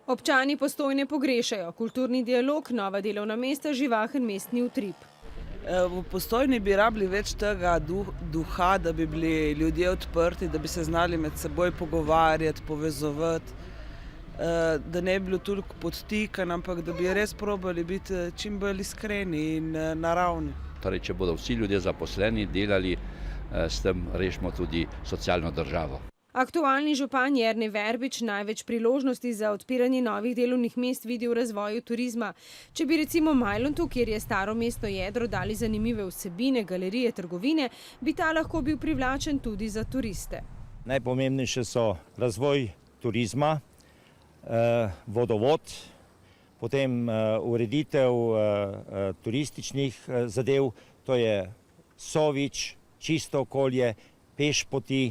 Občani Postojne pogrešajo kulturni dialog, nova delovna mesta, živahen mestni utrip. V Postojni bi rabili več tega duha, da bi bili ljudje odprti, da bi se znali med seboj pogovarjati, povezovati, da ne bi bilo toliko podtikanj, ampak da bi res probali biti čim bolj iskreni in naravni. Torej, če bodo vsi ljudje zaposleni, delali, s tem rešimo tudi socialno državo. Aktualni župan Jernej Verbič največ priložnosti za odpiranje novih delovnih mest vidi v razvoju turizma. Če bi recimo Majlontu, kjer je staro mestno jedro, dali zanimive vsebine, galerije, trgovine, bi ta lahko bil privlačen tudi za turiste. Najpomembnejše so razvoj turizma, vodovod, potem ureditev turističnih zadev, to je Sovič, čisto okolje, pešpoti.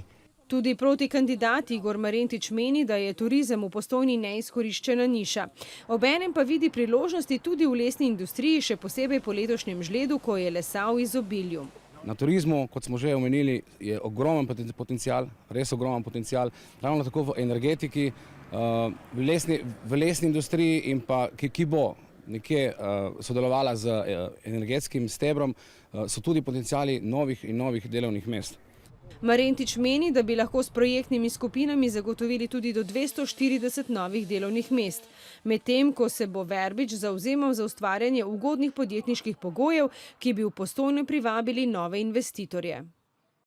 Tudi protikandidat Igor Marentič meni, da je turizem v Postojni neizkoriščena niša. Obenem pa vidi priložnosti tudi v lesni industriji, še posebej po letošnjem žledu, ko je lesa v izobilju. Na turizmu, kot smo že omenili, je ogromen potencial, res ogromen potencial, ravno tako v energetiki, v lesni industriji in pa, ki bo nekje sodelovala z energetskim stebrom, so tudi potenciali novih in novih delovnih mest. Marentič meni, da bi lahko s projektnimi skupinami zagotovili tudi do 240 novih delovnih mest. Medtem, ko se bo Verbič zavzemal za ustvarjanje ugodnih podjetniških pogojev, ki bi v Postojno privabili nove investitorje.